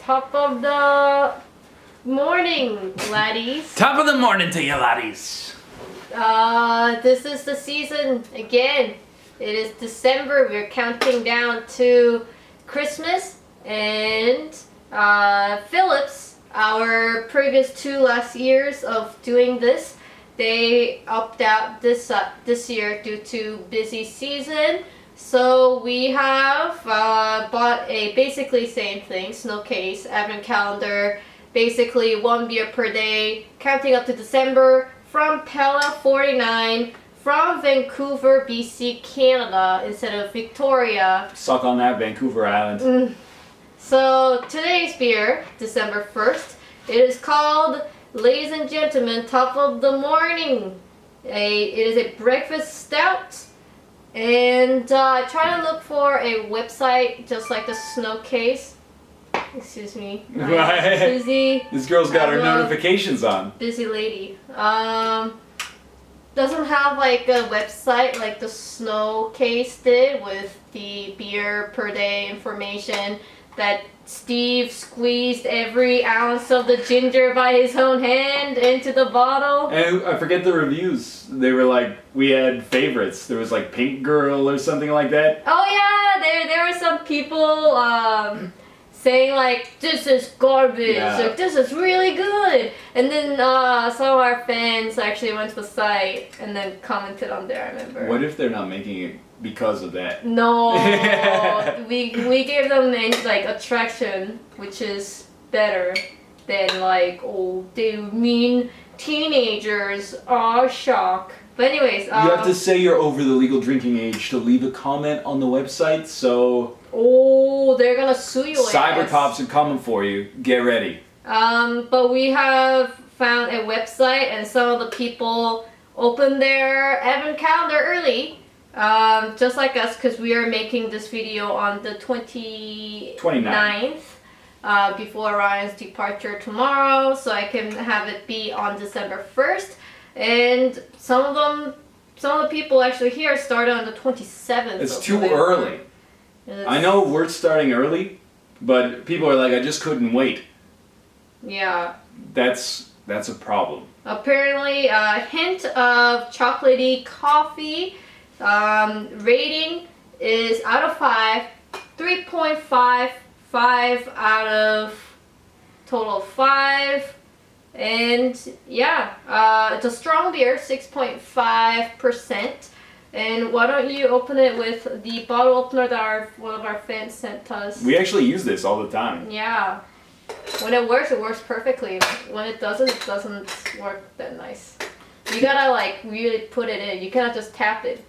Top of the morning, laddies. Top of the morning to you, laddies. This is the season again. It is December. We're counting down to Christmas, and Philips, our previous 2 last years of doing this, they opted out this year due to busy season. So we have bought a basically same thing, snow case, advent calendar, basically 1 beer per day, counting up to December, from Pella 49, from Vancouver, BC, Canada, instead of Victoria. Suck on that, Vancouver Island. So today's beer, December 1st, it is called, ladies and gentlemen, Top of the Morning. It is a breakfast stout. And I try to look for a website just like the snow case. Excuse me. Right. Busy. This girl's got her notifications on. Busy lady. Doesn't have like a website like the snow case did with the beer per day information that Steve squeezed every ounce of the ginger by his own hand into the bottle. And I forget the reviews. They were like, we had favorites. There was like Pink Girl or something like that. Oh yeah, there were some people saying like, this is garbage, like, this is really good. And then some of our fans actually went to the site and then commented on there, I remember. What if they're not making it because of that? No, we gave them like attraction, which is better than like, oh, they mean teenagers are shock. But anyways, you have to say you're over the legal drinking age to leave a comment on the website, so... Oh, they're gonna sue you. Cyber cops are coming for you. Get ready. But we have found a website, and some of the people open their advent calendar early. Just like us, because we are making this video on the 29th, before Ryan's departure tomorrow, so I can have it be on December 1st. And some of the people actually here started on the 27th. It's too early. I know we're starting early, but people are like, I just couldn't wait. Yeah. That's a problem. Apparently, a hint of chocolatey coffee. Rating is out of 5, 3.55 out of total 5. And yeah, it's a strong beer, 6.5%. And why don't you open it with the bottle opener that one of our fans sent us. We actually use this all the time. Yeah. When it works perfectly. When it doesn't work that nice. You gotta like really put it in. You cannot just tap it.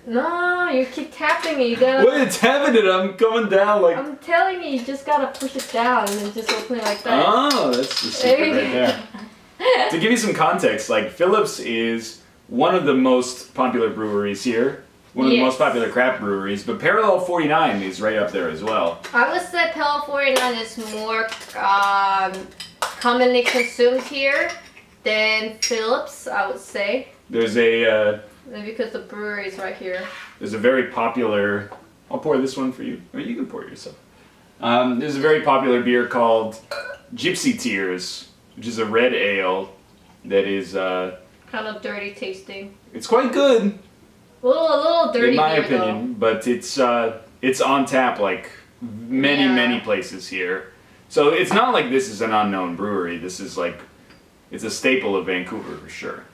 No, you keep tapping it. You gotta. Wait, it's tapping it. I'm coming down like. I'm telling you, you just gotta push it down and then just open it like that. Oh, that's the secret right there. To give you some context, like Philips is one of the most popular breweries here, one of the most popular craft breweries, but Parallel 49 is right up there as well. I would say Parallel 49 is more commonly consumed here than Philips, I would say. There's a. Because the brewery is right here. There's a very popular... I'll pour this one for you. Or you can pour it yourself. There's a very popular beer called Gypsy Tears, which is a red ale that is... kind of dirty tasting. It's quite good. A little dirty in my beer, opinion, but it's on tap like many places here. So it's not like this is an unknown brewery. This is like... It's a staple of Vancouver for sure.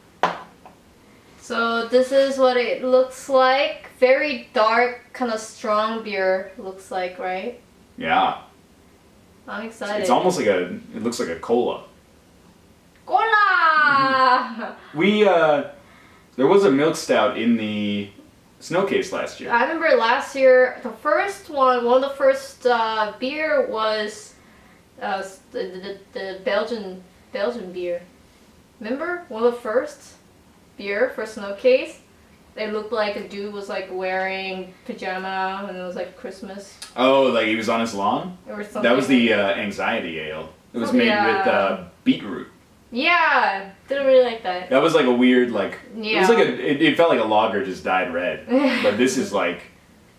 So this is what it looks like. Very dark, kind of strong beer looks like, right? Yeah. I'm excited. It's almost like it looks like a cola. Cola! There was a milk stout in the snow case last year. I remember last year, the first one of the first beer was the Belgian beer. Remember? One of the first beer for snow case. It looked like a dude was like wearing pajama and it was like Christmas. Oh, like he was on his lawn? Or something. That was the anxiety ale. It was made with beetroot. Yeah, didn't really like that. That was like a weird like. It was like it felt like a lager just dyed red. But this is like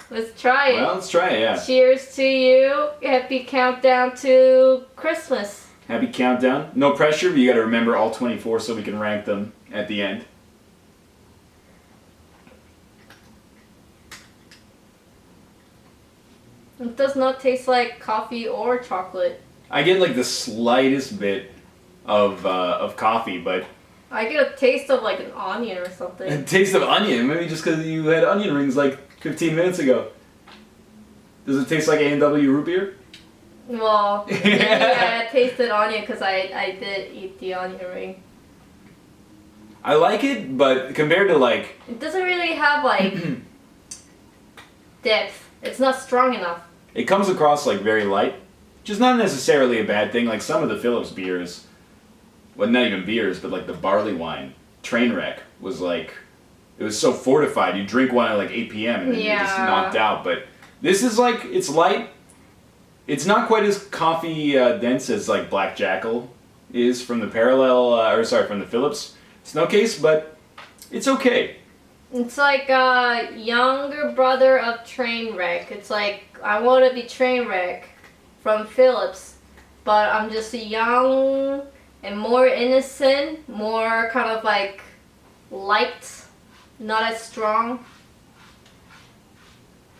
Let's try it. Well, let's try it, yeah. Cheers to you. Happy countdown to Christmas. Happy countdown. No pressure, but you gotta remember all 24 so we can rank them at the end. It does not taste like coffee or chocolate. I get like the slightest bit of coffee, but I get a taste of like an onion or something. a taste of onion. Maybe just because you had onion rings like 15 minutes ago. Does it taste like A&W root beer? Well, yeah, I tasted onion because I did eat the onion ring. I like it, but compared to like... It doesn't really have like depth. It's not strong enough. It comes across like very light, which is not necessarily a bad thing. Like some of the Phillips beers, well, not even beers, but like the barley wine, Trainwreck, was like, it was so fortified. You drink one at like 8 p.m. and then you're just knocked out. But this is like, it's light. It's not quite as coffee dense as like Black Jackal is from the from the Phillips Snowcase, but it's okay. It's like a younger brother of Trainwreck. It's like, I want to be Trainwreck from Phillips, but I'm just young and more innocent, more kind of like light, not as strong.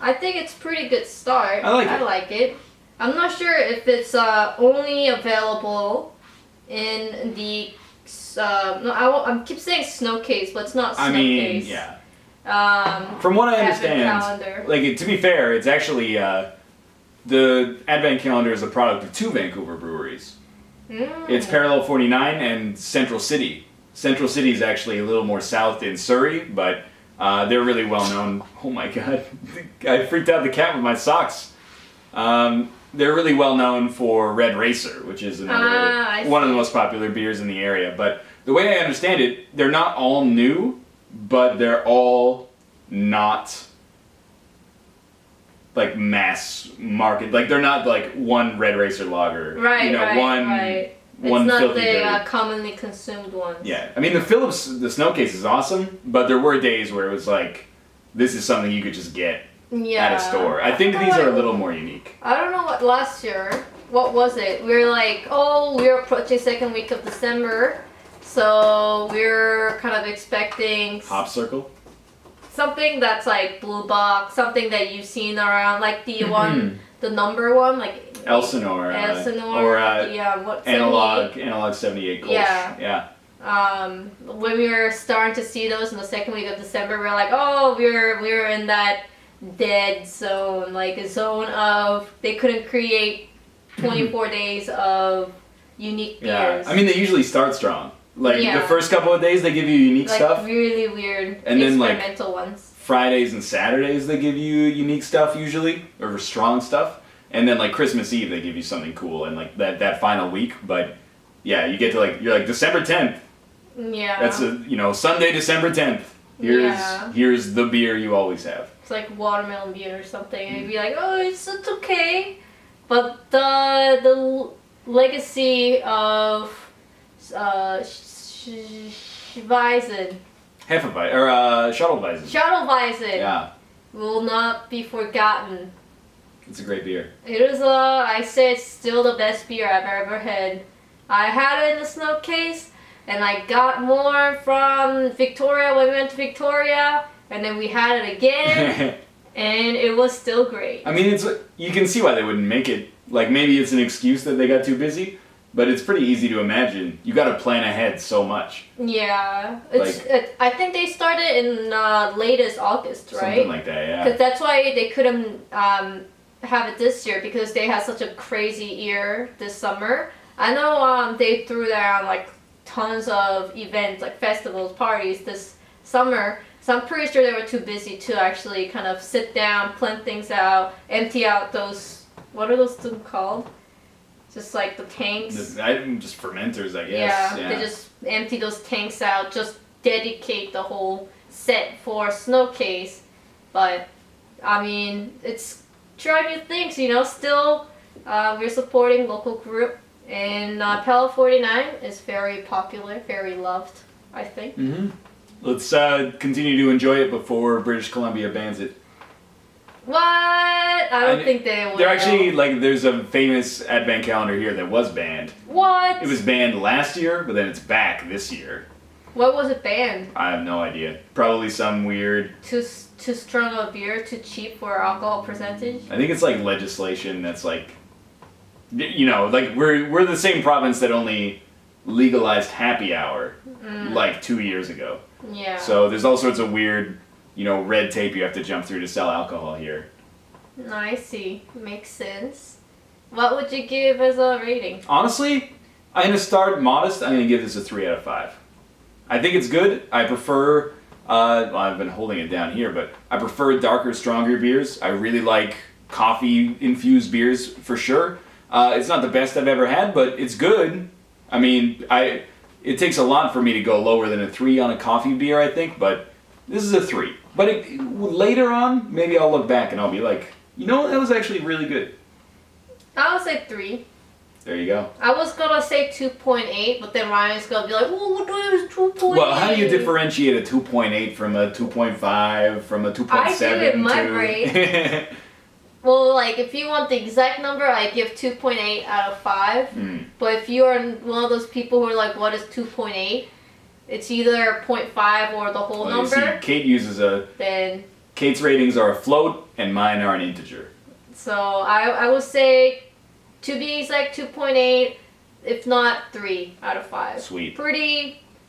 I think it's pretty good start. I like it. I'm not sure if it's only available in the I keep saying Snowcase, but it's not Snowcase. I mean, yeah. From what I understand, calendar. like to be fair, it's actually the Advent Calendar is a product of two Vancouver breweries. It's Parallel 49 and Central City. Central City is actually a little more south in Surrey, but they're really well known. Oh my god, I freaked out the cat with my socks. They're really well known for Red Racer, which is one of the most popular beers in the area. But the way I understand it, they're not all new, but they're all not like mass market. Like they're not like one Red Racer lager. Right, one It's not filthy the commonly consumed ones. Yeah, I mean the Phillips, the Snowcase is awesome, but there were days where it was like, this is something you could just get at a store. I think these are a little more unique. I don't know what last year. What was it? We were like, we're approaching second week of December, so we're kind of expecting Hop Circle? something that's like blue box, something that you've seen around, like the one, the number one, like Elsinore, or what Analog 78 Kolsch. Yeah. When we were starting to see those in the second week of December, we were like, we're in that dead zone, like a zone of they couldn't create 24 days of unique beers. I mean they usually start strong. Like the first couple of days they give you unique stuff. Really weird and then experimental ones. Fridays and Saturdays they give you unique stuff usually, or strong stuff. And then like Christmas Eve they give you something cool and like that final week. But yeah, you get to you're like December 10th. Yeah. That's Sunday, December 10th. Here's the beer you always have. It's like watermelon beer or something. And you'd be like, it's okay. But the legacy of Weizen. Hefeweizen, or Shuttleweizen will not be forgotten. It's a great beer. It is I say it's still the best beer I've ever had. I had it in the Snowcase, and I got more from Victoria when we went to Victoria, and then we had it again, and it was still great. I mean, you can see why they wouldn't make it. Like, maybe it's an excuse that they got too busy, but it's pretty easy to imagine. You gotta plan ahead so much. Yeah. I think they started in latest August, right? Something like that, yeah. Because that's why they couldn't have it this year, because they had such a crazy year this summer. I know they threw down like tons of events, like festivals, parties this summer. So I'm pretty sure they were too busy to actually kind of sit down, plan things out, empty out those, what are those things called? Just like the tanks. Just fermenters, I guess. Yeah, they just empty those tanks out, just dedicate the whole set for Snowcase. But, I mean, it's try new things, still we're supporting local group. And Parallel 49 is very popular, very loved, I think. Mm-hmm. Let's continue to enjoy it before British Columbia bans it. What? I don't think they will. They're actually, like, there's a famous advent calendar here that was banned. What? It was banned last year, but then it's back this year. What was it banned? I have no idea. Probably some weird... Too strong of a beer, too cheap for alcohol percentage? I think it's like legislation that's like... You know, like, we're the same province that only legalized happy hour, like, 2 years ago. Yeah. So there's all sorts of weird, you know, red tape you have to jump through to sell alcohol here. I see. Makes sense. What would you give as a rating? Honestly, I'm going to start modest. I'm going to give this a 3 out of 5. I think it's good. I prefer, well, I've been holding it down here, but I prefer darker, stronger beers. I really like coffee-infused beers for sure. It's not the best I've ever had, but it's good. I mean, it takes a lot for me to go lower than a 3 on a coffee beer, I think, but this is a 3. But later on, maybe I'll look back and I'll be like, you know, that was actually really good. I would say 3. There you go. I was gonna say 2.8, but then Ryan's gonna be like, "Well, what is 2.8?" Well, how do you differentiate a 2.8 from a 2.5 from a 2.7? I give it my grade. Well, like, if you want the exact number, I give 2.8 out of 5. But if you are one of those people who are like, what is 2.8? It's either 0.5 or the whole number. You see, Kate uses Then Kate's ratings are a float, and mine are an integer. So I would say, to be exact, 2.8, if not 3 out of 5. Sweet.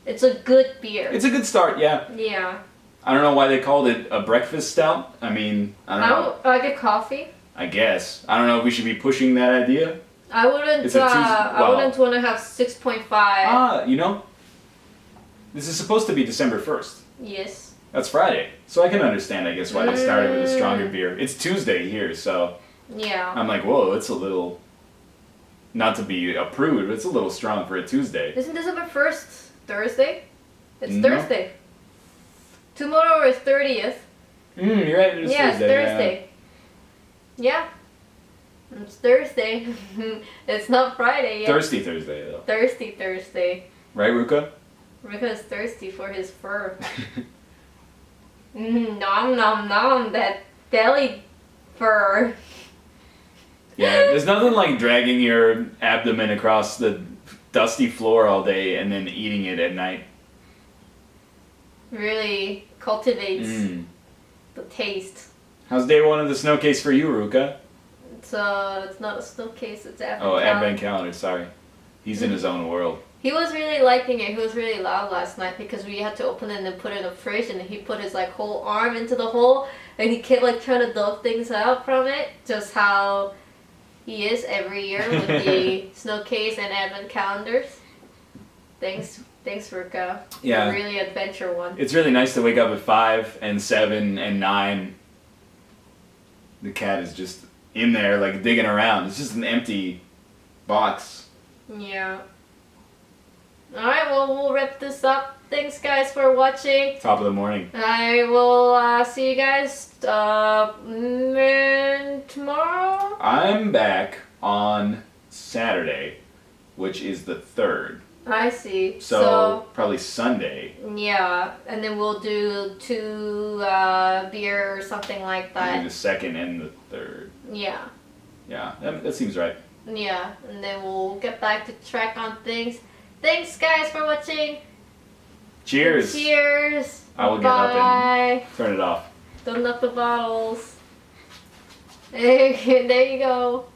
It's a good beer. It's a good start, yeah. Yeah. I don't know why they called it a breakfast stout. I mean, I don't know. I like a coffee. I guess. I don't know if we should be pushing that idea. I wouldn't. It's a I wouldn't want to have 6.5. Ah, you know, this is supposed to be December 1st. Yes. That's Friday, so I can understand, I guess, why they started with a stronger beer. It's Tuesday here, so Yeah. I'm like, whoa, it's a little. Not to be a prude, but it's a little strong for a Tuesday. Isn't December 1st Thursday? It's No. Thursday. Tomorrow is 30th. You're right. It is Yeah, Thursday. it's Thursday. Yeah. It's Thursday. It's not Friday yet. Thirsty Thursday, though. Thirsty Thursday. Right, Ruka? Ruka is thirsty for his fur. Nom nom nom, that belly fur. Yeah, there's nothing like dragging your abdomen across the dusty floor all day and then eating it at night. Really cultivates the taste. How's day 1 of the snow case for you, Ruka? It's not a snow case, it's advent Oh, calendar. advent calendar, sorry. He's in his own world. He was really liking it. He was really loud last night because we had to open it and put it in the fridge, and he put his like whole arm into the hole, and he kept like trying to dug things out from it. Just how he is every year with the snow case and advent calendars. Thanks, Ruka. Yeah. You're really adventure one. It's really nice to wake up at 5 and 7 and 9. The cat is just in there, like, digging around. It's just an empty box. Yeah. Alright, well, we'll wrap this up. Thanks, guys, for watching. Top of the morning. I will see you guys tomorrow. I'm back on Saturday, which is the 3rd. I see. So probably Sunday. Yeah, and then we'll do 2 beer or something like that. Maybe the 2nd and the 3rd. Yeah. Yeah, that seems right. Yeah, and then we'll get back to track on things. Thanks, guys, for watching. Cheers. Cheers. I will get up and turn it off. Don't knock the bottles. There you go.